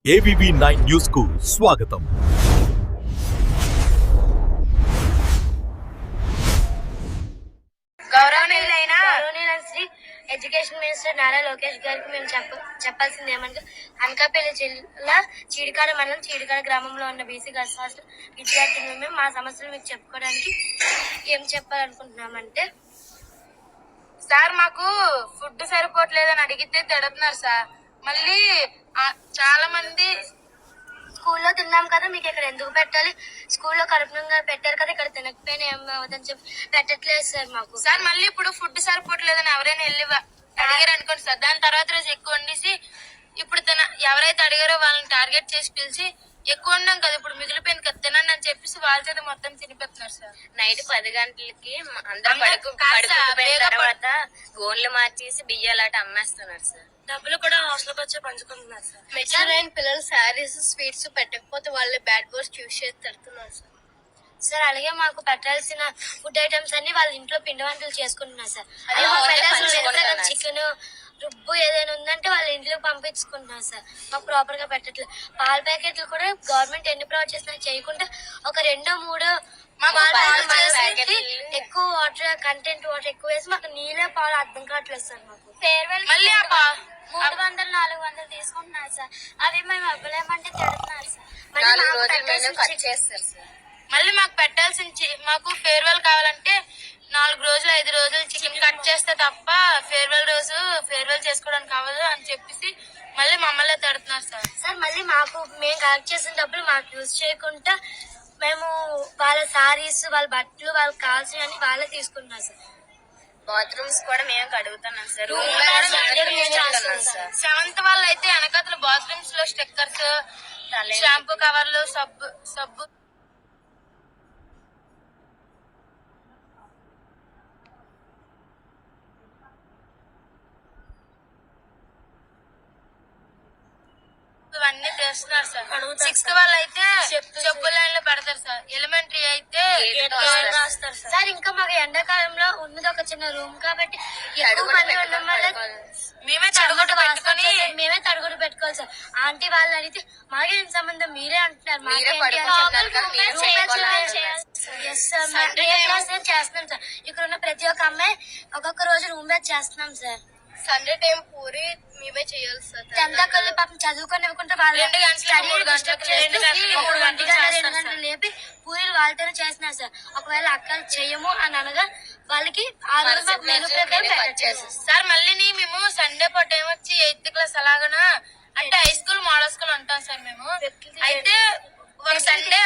AVV9 news కు స్వాగతం. గౌరవనీయులైన శ్రీ ఎడ్యుకేషన్ మినిస్టర్ నారా లోకేష్ గారికి మేము చెప్పాల్సింది ఏమనగా అనకాపల్లి జిల్లా చీడికాడ మండలం చీడికాడ గ్రామంలో ఉన్న బీసీ గర్ల్స్ హాస్టల్ విద్యార్థులు మేము మా సమస్యలు మీకు చెప్పుకోవడానికి ఏం చెప్పాలనుకుంటున్నామంటే, సార్ మాకు ఫుడ్ సరిపోవట్లేదని అడిగితే తిడుతున్నారు సార్. మళ్ళీ చాలా మంది స్కూల్లో తిన్నాం కదా, మీకు ఇక్కడ ఎందుకు పెట్టాలి, స్కూల్లో కడుపునంగా పెట్టారు కదా, ఇక్కడ తినకపోయినా ఏం అవ్వదని చెప్పి పెట్టట్లేదు సార్ మాకు. సార్ మళ్ళీ ఇప్పుడు ఫుడ్ సరిపోవట్లేదని ఎవరైనా వెళ్ళి అడిగారు అనుకోండి సార్, దాని తర్వాత రోజు ఎక్కువ వండేసి ఇప్పుడు ఎవరైతే అడిగారో వాళ్ళని టార్గెట్ చేసి పిలిచి ఎక్కువ ఉన్నాం కదా, ఇప్పుడు మిగిలిపోయింది కదా తినండి అని చెప్పేసి వాళ్ళ చేత మొత్తం తినిపెడుతున్నారు సార్. నైట్ 10 గంటలకి అందరూ తర్వాత గోన్లు మార్చేసి బియ్యాలాట అమ్మేస్తున్నారు సార్. డబ్బులు కూడా హాస్టల్కి వచ్చి పంచుకుంటున్నారు సార్. మెచ్యూర్ అయిన పిల్లలు శారీస్ స్వీట్స్ పెట్టకపోతే వాళ్ళు బ్యాడ్ వర్డ్స్ యూజ్ చేసి తడుతున్నారు సార్. సార్ అలాగే మాకు పెట్టాల్సిన ఫుడ్ ఐటమ్స్ అన్ని వాళ్ళ ఇంట్లో పిండి వంటలు చేసుకుంటున్నారు సార్. చికెన్ రుబ్బు ఏదైనా ఉందంటే వాళ్ళ ఇంట్లో పంపించుకుంటున్నారు సార్. మాకు ప్రాపర్ గా పెట్టట్లేదు. పాల ప్యాకెట్లు కూడా గవర్నమెంట్ ఎన్ని ప్రొవైడ్ చేసినా చేయకుండా ఒక 2-3 ఎక్కువ వాటర్ కంటెంట్ వాటర్ ఎక్కువ వేసి మాకు నీళ్ళ పాలు అర్థం కావట్లేదు సార్. మాకు ఫేర్వెల్ 300-400 తీసుకుంటున్నారు సార్. అవి మేము ఇవ్వలేమంటే తిడుతున్నారు సార్. మళ్ళీ మాకు పెట్టాల్సిన మాకు ఫేర్వెల్ కావాలంటే 4 రోజులు 5 రోజులు చికెన్ కట్ చేస్తే తప్ప ఫేర్వెల్ రోజు ఫేర్వెల్ చేసుకోవడానికి అవ్వదు అని చెప్పేసి మళ్ళీ మమ్మల్ని తడుతున్నారు సార్. సార్ మళ్ళీ మాకు మేము కలెక్ట్ చేసిన డబ్బులు మాకు యూజ్ చేయకుండా మేము వాళ్ళ సారీస్ వాళ్ళ బట్టలు వాళ్ళకి కావాల్సినవి వాళ్ళే తీసుకుంటున్నారు సార్. బాత్రూమ్స్ కూడా మేము కడుగుతున్నాం సార్. 7th వాళ్ళు అయితే వెనకతలు బాత్రూమ్స్ లో స్టిక్కర్స్, షాంపూ కవర్లు, సబ్బు ఇవన్నీ చేస్తున్నారు సార్. 6th వాళ్ళు అయితే చెప్పు లైన్ లో పెడతారు సార్. ఎలిమెంటరీ అయితే సార్. ఇంకా మాకు ఎండాకాలంలో ఉన్నది ఒక చిన్న రూమ్ కాబట్టి ఎక్కువ మంది ఉండడం వల్ల మేమే తడగొట్టు పెట్టుకోవాలి సార్. ఆంటీ వాళ్ళని అడిగితే మాకేం సంబంధం, మీరే అంటున్నారు చేస్తున్నాం సార్. ఇక్కడ ఉన్న ప్రతి ఒక్క అమ్మాయి ఒక్కొక్క రోజు రూమ్ బ్యాచ్ చేస్తున్నాం సార్. సండే టైం పూరి మేమే చేయాలి సార్. 10th వాళ్ళు పాపం చదువుకొని ఇవ్వకుండా వాళ్ళు 2 గంటలు లేపి పూరీలు వాళ్ళతోనే చేస్తున్నారు సార్. ఒకవేళ అక్కలు చెయ్యము అని అనగా వాళ్ళకి ఆ రోజు మెనూ ప్రకారం సార్. మళ్ళీ మేము సండే పూట టైం వచ్చి 8th క్లాస్ అలాగనా అంటే హై స్కూల్ మోడల్ స్కూల్ ఉంటాం సార్ మేము. అయితే ఒక సండే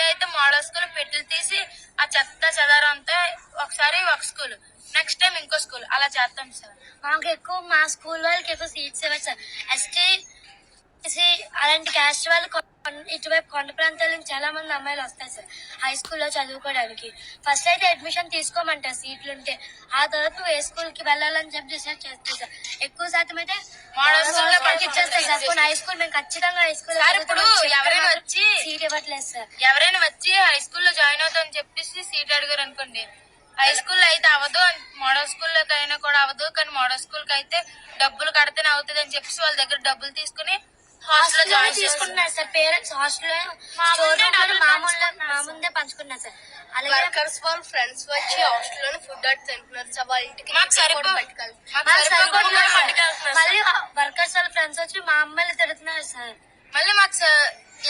అయితే మోడల్ స్కూల్ పెట్టెలు తీసి ఆ చెత్త చెదారం అంతా ఒకసారి ఒక స్కూల్, నెక్స్ట్ టైం ఇంకో స్కూల్ అలా చేస్తాం సార్. మాకు ఎక్కువ మా స్కూల్ వాళ్ళకి ఎక్కువ సీట్స్ ఇవ్వచ్చు సార్. ఎస్టీ అలాంటి క్యాస్ట్ వాళ్ళు ఇటువైపు కొండ ప్రాంతాల నుంచి చాలా మంది అమ్మాయిలు వస్తారు సార్ హై స్కూల్లో చదువుకోవడానికి. ఫస్ట్ అయితే అడ్మిషన్ తీసుకోమంటారు సీట్లు ఉంటే, ఆ తర్వాత నువ్వు ఏ స్కూల్ కి వెళ్ళాలని చెప్పి డిసైడ్ చేస్తారు సార్. ఎక్కువ శాతం అయితే మోడల్ స్కూల్ పంపించేస్తారు సార్. కొన్ని హై స్కూల్ మేము ఖచ్చితంగా హై స్కూల్ ఇప్పుడు ఎవరైనా వచ్చి సీట్ ఇవ్వట్లేదు సార్. ఎవరైనా వచ్చి హై స్కూల్లో జాయిన్ అవుతామని చెప్పేసి సీట్ అడిగారు అనుకోండి, హై స్కూల్ అయితే అవ్వదు, మోడల్ స్కూల్ అయినా కూడా అవ్వదు, కానీ మోడల్ స్కూల్ కి అయితే డబ్బులు కడితేనే అవుతుంది అని చెప్పేసి వాళ్ళ దగ్గర డబ్బులు తీసుకుని హాస్టల్ జాయిన్ తీసుకుంటున్నారు సార్. పేరెంట్స్ హాస్టల్ మా ముందే పంచుకున్నారు సార్. అలాగే వర్కర్స్ వాళ్ళ ఫ్రెండ్స్ వచ్చి హాస్టల్ లోనే ఫుడ్ అట్ తింటున్నారు సార్. వాళ్ళ ఇంటికి మళ్ళీ వర్కర్స్ వాళ్ళ ఫ్రెండ్స్ వచ్చి మా అమ్మాయిలు తిడుతున్నారు సార్. మళ్ళీ మాకు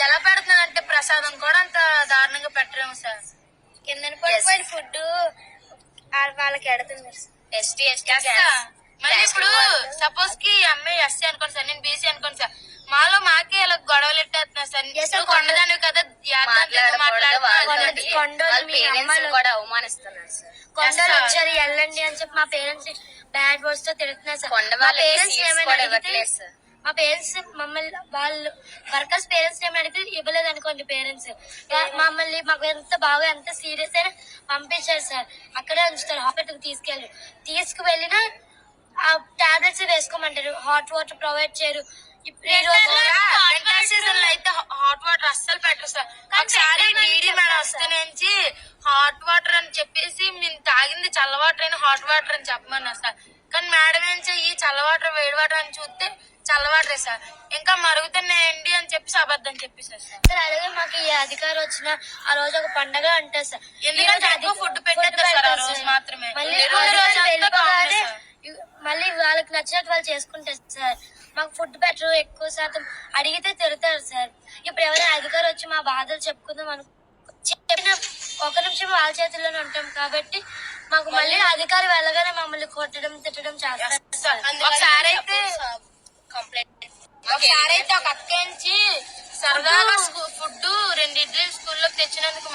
ఎలా పెడుతున్నారు అంటే ప్రసాదం కూడా అంత దారుణంగా పెట్టలేము సార్. కింద పడిపోయిన ఫుడ్ వాళ్ళకి ఎడుతున్నారు ఎస్టీ మళ్ళీ ఇప్పుడు సపోజ్ కి అమ్మాయి ఎస్సీ అనుకోండి సార్, నేను బీసీ అనుకోండి సార్, మాలో మాకే ఇలా గొడవలు ఎట్టేస్తున్నారు సార్. కొండదాని కదా అవమానిస్తున్నారు సార్. కొండలు వచ్చారు వెళ్ళండి అని చెప్పి మా పేరెంట్స్ బ్యాడ్ వర్డ్స్ తో తిడుతున్నారు సార్. మా పేరెంట్స్ మమ్మల్ని వాళ్ళు వర్కర్స్ పేరెంట్స్ ఏమైనా అడిగితే ఇవ్వలేదు అనుకోండి, పేరెంట్స్ మమ్మల్ని మాకు ఎంత బాగా ఎంత సీరియస్ అయినా పంపించారు సార్. అక్కడే ఉంచుతారు, హాస్పిటల్కి తీసుకువెళ్ళినా ఆ టాబ్లెట్స్ వేసుకోమంటారు, హాట్ వాటర్ ప్రొవైడ్ చేయరు. సీజన్ లో అయితే హాట్ వాటర్ అస్సలు పెట్టరు సార్. ఒకసారి డీడీ మేడం వస్తే నుంచి హాట్ వాటర్ అని చెప్పేసి మేము తాగింది చల్ల వాటర్ అయినా హాట్ వాటర్ అని చెప్పమన్నారు సార్. కానీ మేడం నుంచి ఈ చల్ల వాటర్ వేడి వాటర్ అని చూస్తే చల్లవాడరే సార్. ఇంకా మరుగుతున్నాయండి అని చెప్పేసి అబద్ధం చెప్పేసారు సార్. సార్ అలాగే మాకు ఈ అధికారం వచ్చిన ఆ రోజు ఒక పండగ అంటారు సార్. ఎందుకంటే ఎక్కువ ఫుడ్ పెట్టేది సార్ ఆ రోజు మాత్రమే. మళ్ళీ ఈ ఆ రోజు రోజు అంతా వెళ్ళిపోగానే బాగుంది సార్. మళ్ళీ వాళ్ళకి నచ్చినట్టు వాళ్ళు చేసుకుంటారు సార్. మాకు ఫుడ్ పెట్టరు, ఎక్కువ శాతం అడిగితే తిడతారు సార్. ఇప్పుడు ఎవరైనా అధికారం వచ్చి మా బాధలు చెప్పుకుందాం చెప్పిన ఒక నిమిషం వాళ్ళ చేతుల్లోనే ఉంటాం కాబట్టి మాకు మళ్ళీ అధికారి వెళ్ళగానే మమ్మల్ని కొట్టడం తిట్టడం చేస్తారు సార్. ఒకసారి అయితే కంప్లైంట్ ఒక అక్కించి సరదాగా ఫుడ్ 2 ఇడ్లీ స్కూల్లోకి తెచ్చినందుకు